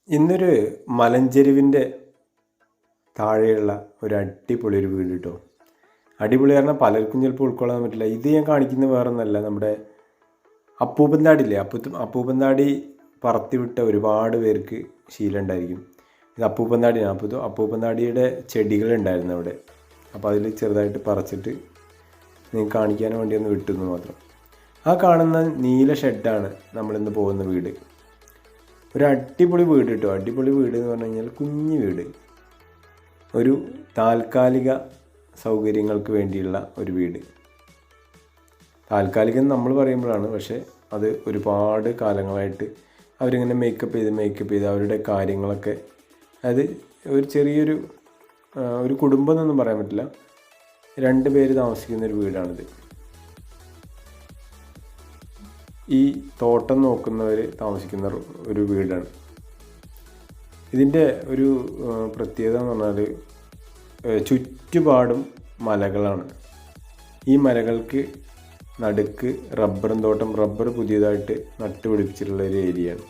ഇന്നൊരു മലഞ്ചെരുവിൻ്റെ താഴെയുള്ള ഒരു അടിപൊളി ഒരു വീട് കേട്ടോ. അടിപൊളി പറഞ്ഞാൽ പലർക്കും ചിലപ്പോൾ ഉൾക്കൊള്ളാൻ പറ്റില്ല. ഇത് ഞാൻ കാണിക്കുന്നത് വേറെ ഒന്നല്ല, നമ്മുടെ അപ്പൂപ്പന്താടിയില്ലേ, അപ്പൂപ്പന്താടി പറത്തി വിട്ട ഒരുപാട് പേർക്ക് ശീലം ഉണ്ടായിരിക്കും. ഇത് അപ്പൂപ്പന്താടിയാണ്. അപ്പൂപ്പന്താടിയുടെ ചെടികളുണ്ടായിരുന്നു അവിടെ. അപ്പോൾ അതിൽ ചെറുതായിട്ട് പറിച്ചിട്ട് നിങ്ങൾക്ക് കാണിക്കാൻ വേണ്ടി ഒന്ന് വിട്ടുന്നു മാത്രം. ആ കാണുന്ന നീല ഷെഡാണ് നമ്മളിന്ന് പോകുന്ന വീട്. ഒരു അടിപൊളി വീട് കേട്ടോ. അടിപൊളി വീട് എന്ന് പറഞ്ഞു കഴിഞ്ഞാൽ കുഞ്ഞു വീട്, ഒരു താൽക്കാലിക സൗകര്യങ്ങൾക്ക് വേണ്ടിയുള്ള ഒരു വീട്. താൽക്കാലികം നമ്മൾ പറയുമ്പോഴാണ്, പക്ഷേ അത് ഒരുപാട് കാലങ്ങളായിട്ട് അവരിങ്ങനെ മേക്കപ്പ് ചെയ്ത് അവരുടെ കാര്യങ്ങളൊക്കെ, അതായത് ഒരു ചെറിയൊരു ഒരു കുടുംബം എന്നൊന്നും പറയാൻ പറ്റില്ല, 2 പേര് താമസിക്കുന്നൊരു വീടാണിത്. ഈ തോട്ടം നോക്കുന്നവർ താമസിക്കുന്ന ഒരു വീടാണ്. ഇതിൻ്റെ ഒരു പ്രത്യേകത എന്ന് പറഞ്ഞാൽ ചുറ്റുപാടും മലകളാണ്. ഈ മലകൾക്ക് നടുക്ക് റബ്ബറും തോട്ടം, റബ്ബർ പുതിയതായിട്ട് നട്ടുപിടിപ്പിച്ചിട്ടുള്ള ഒരു ഏരിയയാണ്.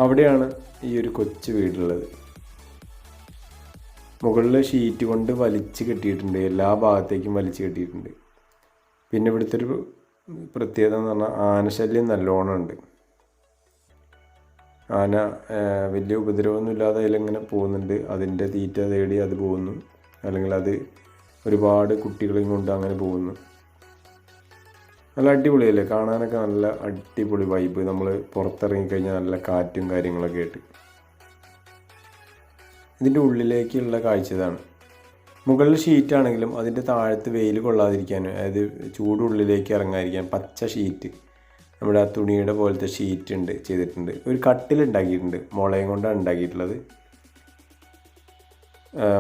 അവിടെയാണ് ഈ ഒരു കൊച്ചു വീടുള്ളത്. മുകളിൽ ഷീറ്റ് കൊണ്ട് വലിച്ച് കെട്ടിയിട്ടുണ്ട്, എല്ലാ ഭാഗത്തേക്കും വലിച്ച് കെട്ടിയിട്ടുണ്ട്. പിന്നെ ഇവിടുത്തെ ഒരു പ്രത്യേകത എന്ന് പറഞ്ഞാൽ ആനശല്യം നല്ലോണം ഉണ്ട്. ആന വലിയ ഉപദ്രവമൊന്നുമില്ലാതെ അതിലിങ്ങനെ പോകുന്നുണ്ട്. അതിൻ്റെ തീറ്റ തേടി അത് പോകുന്നു, അല്ലെങ്കിൽ അത് ഒരുപാട് കുട്ടികളെയും കൊണ്ട് അങ്ങനെ പോകുന്നു. നല്ല അടിപൊളിയല്ലേ കാണാനൊക്കെ, നല്ല അടിപൊളി വൈബ്. നമ്മൾ പുറത്തിറങ്ങിക്കഴിഞ്ഞാൽ നല്ല കാറ്റും കാര്യങ്ങളൊക്കെ ആയിട്ട്. ഇതിൻ്റെ ഉള്ളിലേക്കുള്ള കാഴ്ച ഇതാണ്. മുകളിൽ ഷീറ്റാണെങ്കിലും അതിൻ്റെ താഴത്ത് വെയിൽ കൊള്ളാതിരിക്കാനും, അതായത് ചൂടുള്ളിലേക്ക് ഇറങ്ങാതിരിക്കാൻ പച്ച ഷീറ്റ്, നമ്മുടെ ആ തുണിയുടെ പോലത്തെ ഷീറ്റ് ചെയ്തിട്ടുണ്ട്. ഒരു കട്ടിലുണ്ടാക്കിയിട്ടുണ്ട്, മുളയും കൊണ്ടാണ് ഉണ്ടാക്കിയിട്ടുള്ളത്.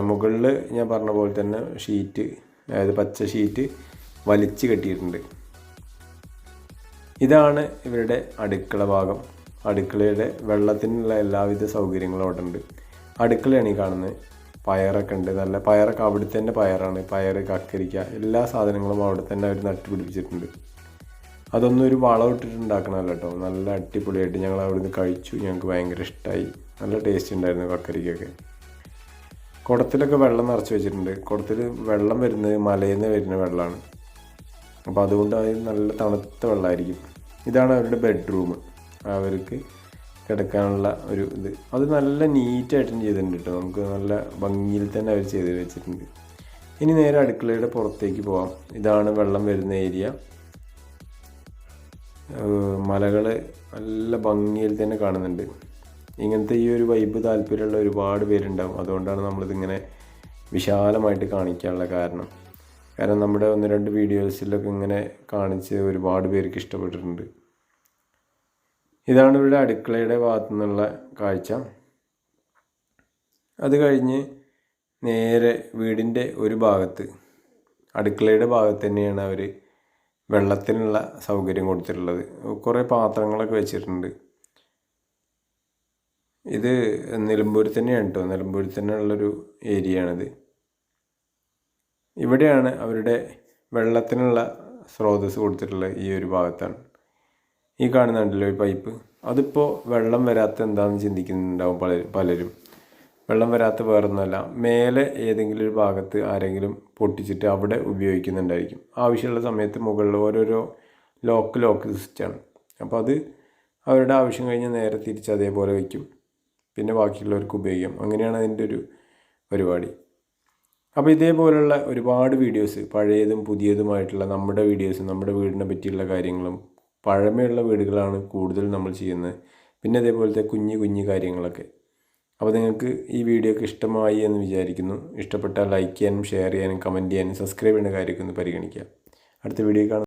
മുകളിൽ ഞാൻ പറഞ്ഞ പോലെ തന്നെ ഷീറ്റ്, അതായത് പച്ച ഷീറ്റ് വലിച്ച് കെട്ടിയിട്ടുണ്ട്. ഇതാണ് ഇവരുടെ അടുക്കള ഭാഗം. അടുക്കളയുടെ വെള്ളത്തിനുള്ള എല്ലാവിധ സൗകര്യങ്ങളും അവിടെ ഉണ്ട്. അടുക്കളയാണ് ഈ കാണുന്നത്. പയറൊക്കെ ഉണ്ട്, നല്ല പയറൊക്കെ അവിടെ തന്നെ പയറാണ്. പയർ, കക്കരിക്ക, എല്ലാ സാധനങ്ങളും അവിടെ തന്നെ അവർ നട്ടുപിടിപ്പിച്ചിട്ടുണ്ട്. അതൊന്നും ഒരു വളം ഇട്ടിട്ടുണ്ടാക്കണമല്ല കേട്ടോ. നല്ല അടിപൊളിയായിട്ട് ഞങ്ങൾ അവിടെ നിന്ന് കഴിച്ചു. ഞങ്ങൾക്ക് ഭയങ്കര ഇഷ്ടമായി. നല്ല ടേസ്റ്റ് ഉണ്ടായിരുന്നു കക്കരിക്കൊക്കെ. കുടത്തിലൊക്കെ വെള്ളം നിറച്ച് വെച്ചിട്ടുണ്ട്. കുടത്തിൽ വെള്ളം വരുന്നത് മലയിൽ നിന്ന് വരുന്ന വെള്ളമാണ്. അപ്പോൾ അതുകൊണ്ട് അത് നല്ല തണുത്ത വെള്ളമായിരിക്കും. ഇതാണ് അവരുടെ ബെഡ്റൂം, അവർക്ക് കിടക്കാനുള്ള ഒരു ഇത്. അത് നല്ല നീറ്റായിട്ടും ചെയ്തിട്ടുണ്ട് കേട്ടോ. നമുക്ക് നല്ല ഭംഗിയിൽ തന്നെ അവർ ചെയ്ത് വെച്ചിട്ടുണ്ട്. ഇനി നേരെ അടുക്കളയുടെ പുറത്തേക്ക് പോകാം. ഇതാണ് വെള്ളം വരുന്ന ഏരിയ. മലകൾ നല്ല ഭംഗിയിൽ തന്നെ കാണുന്നുണ്ട്. ഇങ്ങനത്തെ ഈ ഒരു വൈബ് താല്പര്യമുള്ള ഒരുപാട് പേരുണ്ടാവും. അതുകൊണ്ടാണ് നമ്മളിതിങ്ങനെ വിശാലമായിട്ട് കാണിക്കാനുള്ള കാരണം നമ്മുടെ 1-2 വീഡിയോസിലൊക്കെ ഇങ്ങനെ കാണിച്ച് ഒരുപാട് പേർക്ക് ഇഷ്ടപ്പെട്ടിട്ടുണ്ട്. ഇതാണ് ഇവിടെ അടുക്കളയുടെ ഭാഗത്തു നിന്നുള്ള കാഴ്ച. അത് കഴിഞ്ഞ് നേരെ വീടിൻ്റെ ഒരു ഭാഗത്ത്, അടുക്കളയുടെ ഭാഗത്ത് തന്നെയാണ് അവർ വെള്ളത്തിനുള്ള സൗകര്യം കൊടുത്തിട്ടുള്ളത്. കുറേ പാത്രങ്ങളൊക്കെ വെച്ചിട്ടുണ്ട്. ഇത് നിലമ്പൂർ തന്നെയാണ് കേട്ടോ. നിലമ്പൂർ തന്നെ ഉള്ളൊരു ഏരിയയാണിത്. ഇവിടെയാണ് അവരുടെ വെള്ളത്തിനുള്ള സ്രോതസ്സ് കൊടുത്തിട്ടുള്ളത്. ഈ ഒരു ഭാഗത്താണ്. ഈ കാണുന്നുണ്ടല്ലോ ഈ പൈപ്പ്, അതിപ്പോൾ വെള്ളം വരാത്ത എന്താണെന്ന് ചിന്തിക്കുന്നുണ്ടാവും പലരും. വെള്ളം വരാത്ത വേറൊന്നുമല്ല, മേലെ ഏതെങ്കിലും ഒരു ഭാഗത്ത് ആരെങ്കിലും പൊട്ടിച്ചിട്ട് അവിടെ ഉപയോഗിക്കുന്നുണ്ടായിരിക്കും. ആവശ്യമുള്ള സമയത്ത് മുകളിൽ ഓരോരോ ലോക്ക് സിസ്റ്റമാണ്. അപ്പോൾ അത് അവരുടെ ആവശ്യം കഴിഞ്ഞ് നേരെ തിരിച്ച് അതേപോലെ വയ്ക്കും, പിന്നെ ബാക്കിയുള്ളവർക്ക് ഉപയോഗിക്കാം. അങ്ങനെയാണ് അതിൻ്റെ ഒരു പരിപാടി. അപ്പോൾ ഇതേപോലുള്ള ഒരുപാട് വീഡിയോസ്, പഴയതും പുതിയതുമായിട്ടുള്ള നമ്മുടെ വീഡിയോസ്, നമ്മുടെ വീടിനെ പറ്റിയുള്ള കാര്യങ്ങളും, പഴമയുള്ള വീടുകളാണ് കൂടുതൽ നമ്മൾ ചെയ്യുന്നത്. പിന്നെ അതേപോലത്തെ കുഞ്ഞു കാര്യങ്ങളൊക്കെ. അപ്പോൾ നിങ്ങൾക്ക് ഈ വീഡിയോ ഒക്കെ ഇഷ്ടമായി എന്ന് വിചാരിക്കുന്നു. ഇഷ്ടപ്പെട്ടാൽ ലൈക്ക് ചെയ്യാനും ഷെയർ ചെയ്യാനും കമൻറ്റ് ചെയ്യാനും സബ്സ്ക്രൈബ് ചെയ്യുന്ന കാര്യമൊക്കെ ഒന്ന് പരിഗണിക്കുക. അടുത്ത വീഡിയോ കാണാം.